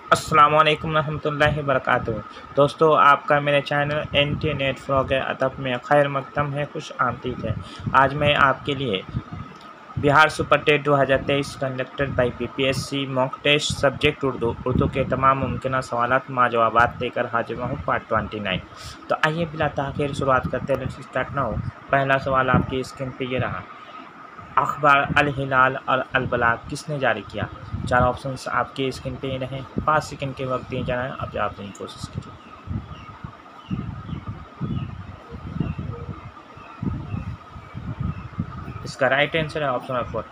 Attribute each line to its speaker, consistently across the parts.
Speaker 1: अस्सलामुअलैकुम रहमतुल्लाहि वबरकातुहू। दोस्तों, आपका मेरे चैनल इंटरनेट फ्रॉग अदब में खैर मकदम है, खुश आमदीद है। आज मैं आपके लिए Bihar super TET 2023 conducted by BPSC mock test subject Urdu के तमाम मुमकिन सवालात मा जवाबात लेकर हाजिर हूँ, पार्ट 29। तो आइए बिला ताख़ीर शुरुआत करते हैं। Let's start now. पहला सवाल आपकी स्क्रीन पे ये रहा। अखबार अल हिलाल और अल बलाग किसने जारी किया? चार ऑप्शंस आपके स्क्रीन पे ही रहें। 5 सेकंड के वक्त दिए जा रहे हैं, अब आप देने की कोशिश कीजिए। इसका राइट आंसर है ऑप्शन नंबर 4,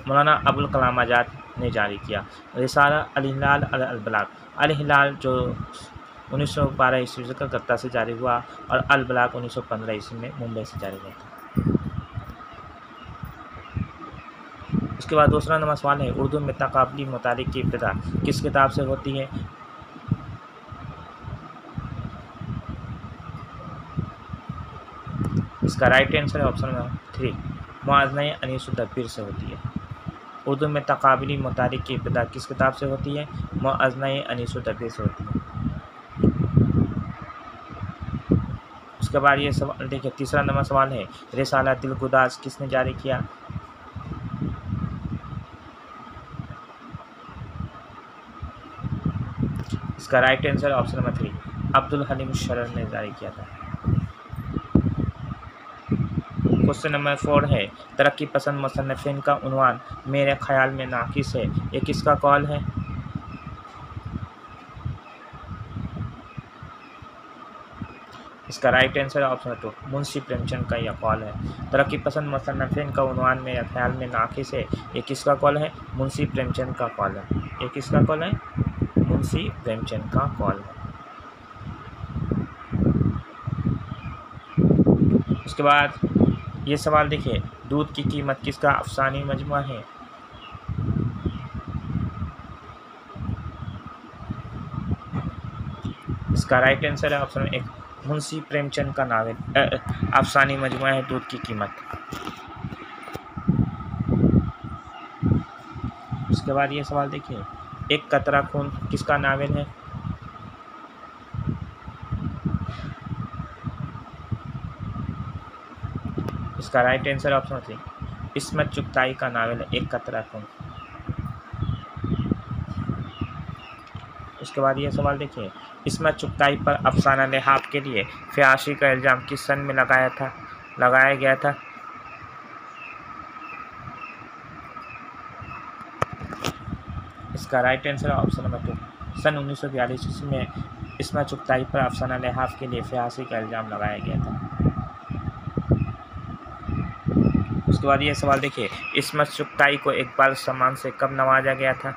Speaker 1: मौलाना अबुल कलाम आज़ाद ने जारी किया। रिसाला अल हिलाल और अल बलाग। अल हिलाल जो 1912 ईस्वी से कलकत्ता से जारी हुआ और अल बलाग 1915 ईस्वी में मुंबई से जारी हुआ था। उसके बाद दूसरा नंबर सवाल है, उर्दू में तकाबली मुतालिक की इब्तिदा किस किताब से होती है? इसका राइट आंसर है ऑप्शन नंबर 3, मुआज़ना अनीसुद्दबीर से होती है। उर्दू में तकाबली मुतालिक की इब्तिदा किस किताब से होती है? मुआज़ना अनीसुद्दबीर से होती है। उसके बाद ये सवाल देखिए, तीसरा नंबर सवाल है, रिसाला दिल गुदाज किसने जारी किया? इसका right answer option number 3, Abdul Halim Sharar ने जारी किया था। क्वेश्चन नंबर 4 है, तरक्की पसंद मुसन्निफिन का उन्वान मेरे ख्याल में नाकिस है, ये किसका कॉल है? इसका right answer option number 2, Munshi Premchand का यह कॉल है। तरक्की पसंद मुसन्निफिन का उन्वान मेरे ख्याल में नाकिस है, ये किसका कॉल है? मुंशी प्रेमचंद का कॉल है। ये किसका कॉल है? मुंशी प्रेमचंद का कॉल है। उसके बाद ये सवाल देखिए, दूध की कीमत किसका अफसानी मजमुआ है? इसका राइट आंसर है ऑप्शन 1, मुंशी प्रेमचंद का नावल अफसानी मजमुआ है दूध की कीमत। उसके बाद ये सवाल देखिए, एक कतरा खून किसका नावल है? इसका right answer option 3, Ismat Chughtai का नावल है एक कतरा खून। उसके बाद ये सवाल देखिए, इस्मत चुगताई पर अफसाना लिहाफ के लिए फांसी का इल्ज़ाम किस सन में लगाया गया था? इसका राइट आंसर ऑप्शन नंबर 2, सन 1942 ईस्वी में इस्मत चुगताई पर अफसाना लिहाफ के लिए फांसी का इल्ज़ाम लगाया गया था। उसके बाद ये सवाल देखिए, इस्मत चुगताई को इकबाल सम्मान से कब नवाजा गया था?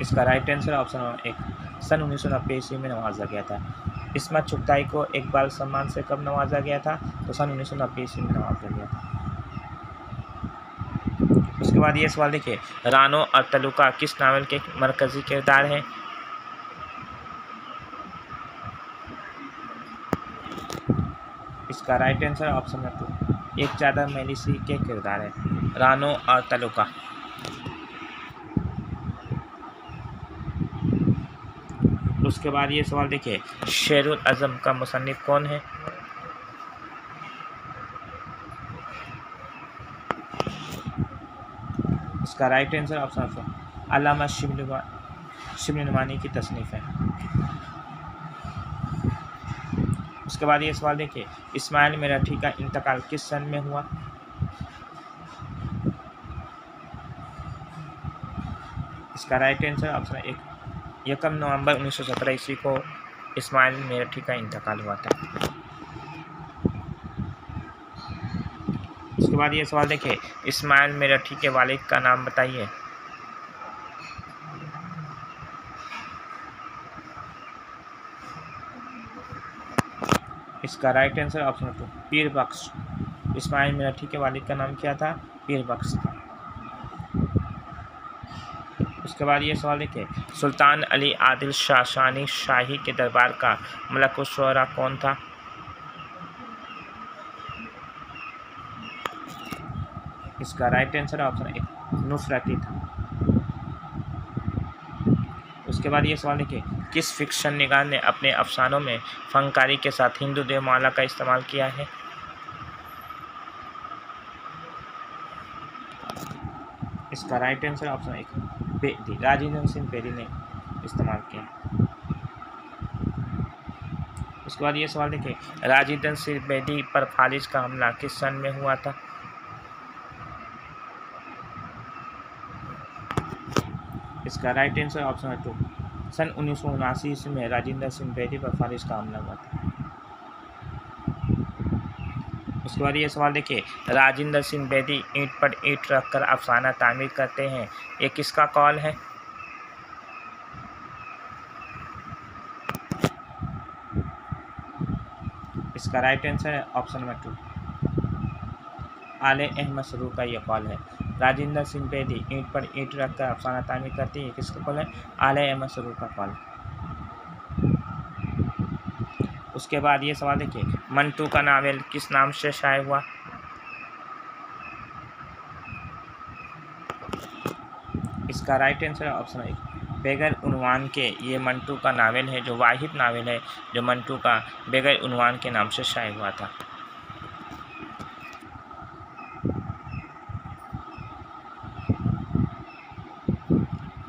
Speaker 1: इसका राइट आंसर ऑप्शन नंबर 1, सन 1990 ईस्वी में नवाजा गया था। इस्मत चुगताई को इकबाल सम्मान से कब नवाजा गया था? तो सन 1990 ईस्वी में नवाजा गया था। उसके बाद ये सवाल देखिए, रानो और तलुका किस नावल के मरकजी किरदार हैं? इसका राइट आंसर ऑप्शन नंबर 2, एक चादर मैली सी के किरदार है रानो और तलुका। उसके बाद ये सवाल देखिए, शेरुल अज़म का मुसन्निफ कौन है? इसका राइट आंसर ऑप्शन नंबर 4, अल्लामा शिब्ली नुमानी की तसनीफ़ है। उसके बाद ये सवाल देखिए, इस्माइल मेरठी का इंतकाल किस सन में हुआ? इसका राइट आंसर ऑप्शन 1, 1 नवंबर 1917 ईस्वी को इस्माइल मेरठी का इंतकाल हुआ था। उसके बाद ये सवाल देखिए, इस्माइल मेरठी के वालिद का नाम बताइए। इसका राइट आंसर ऑप्शन 2, पीर बख्श। इस्माइल मेरठी के वालिद का नाम क्या था? पीर बख्श था। उसके बाद ये सवाल देखिए, सुल्तान अली आदिल शाही शाही के दरबार का मलकुल शुअरा कौन था? इसका राइट आंसर ऑप्शन ए नुसरती था। उसके बाद ये सवाल देखिए, किस फिक्शन निगार ने अपने अफसानों में फनकारी के साथ हिंदू देवमाला का इस्तेमाल किया है? इसका right answer option A Bedi, Rajendra Singh Bedi ने इस्तेमाल किया। उसके बाद ये सवाल देखिए, राजेंद्र सिंह बेदी पर फारिज का हमला किस सन में हुआ था? इसका राइट आंसर ऑप्शन है 2 सन 1979 ईस्वी में राजेंद्र सिंह बेदी पर फारिज का हमला हुआ था। उसके बाद ये सवाल देखिए, राजेंद्र सिंह बेदी ईंट पर ईंट रखकर अफसाना तामीर करते हैं, ये किसका कॉल है? इसका राइट आंसर है ऑप्शन नंबर 2 आले अहमद सरूर का ये कॉल है। राजेंद्र सिंह बेदी ईंट पर ईंट रखकर अफसाना तामीर करती है, किसका कॉल है? आले अहमद सरूर का कॉल। उसके बाद ये सवाल देखिए, मंटू का नावल किस नाम से शाये हुआ? इसका राइट आंसर है ऑप्शन ए बगैर उन्वान के। ये मंटू का नावल है, जो वाहिद नावल है जो मंटू का बगैर उन्वान के नाम से शाये हुआ था।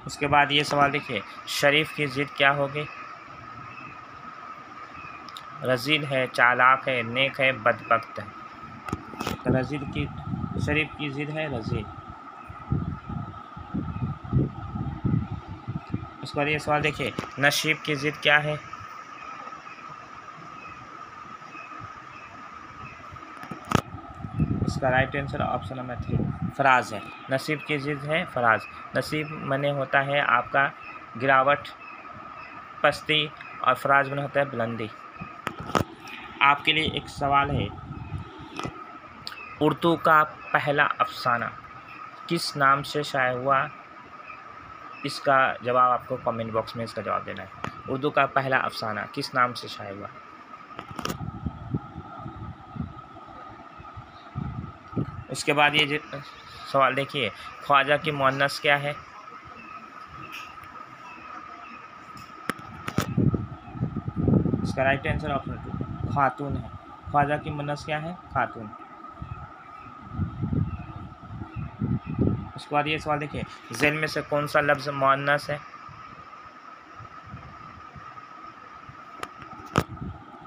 Speaker 1: उसके बाद ये सवाल देखिए, शरीफ की ज़िद क्या होगी? रजील है, चालाक है, नेक है, बदबख्त है। रजील की शरीफ की ज़िद है रजील। उसके बाद ये सवाल देखिए, नशीब की ज़िद क्या है? इसका right answer option number 3 Faraz है। नसीब की ज़िद है फराज। नसीब मने होता है आपका गिरावट, पस्ती, और फराज मने होता है बुलंदी। आपके लिए एक सवाल है, उर्दू का पहला अफसाना किस नाम से शाये हुआ? इसका जवाब आपको कमेंट बॉक्स में इसका जवाब देना है। उर्दू का पहला अफसाना किस नाम से शाये हुआ? उसके बाद ये सवाल देखिए, ख्वाजा की मुअन्नस क्या है? इसका राइट आंसर ऑप्शन 2 खातून है। ख्वाजा की मुअन्नस क्या है? खातून। उसके बाद ये सवाल देखिए, ज़ैल में से कौन सा लफ्ज़ मुअन्नस है?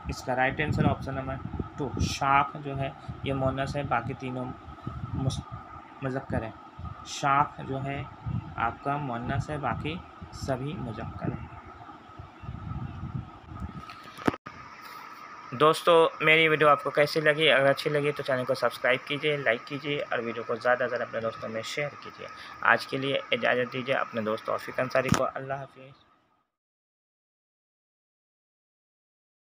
Speaker 1: इसका राइट आंसर ऑप्शन नंबर 2 शाख जो है ये मुअन्नस है, बाकी तीनों मुज़क्कर है। शाख जो है आपका मुअन्नस है, बाकी सभी मुज़क्कर है। दोस्तों मेरी वीडियो आपको कैसी लगी? अगर अच्छी लगी तो चैनल को सब्सक्राइब कीजिए, लाइक कीजिए और वीडियो को ज़्यादा से ज़्यादा अपने दोस्तों में शेयर कीजिए। आज के लिए इजाज़त दीजिए अपने दोस्त तौफीक अंसारी को। अल्लाह हाफ़िज़।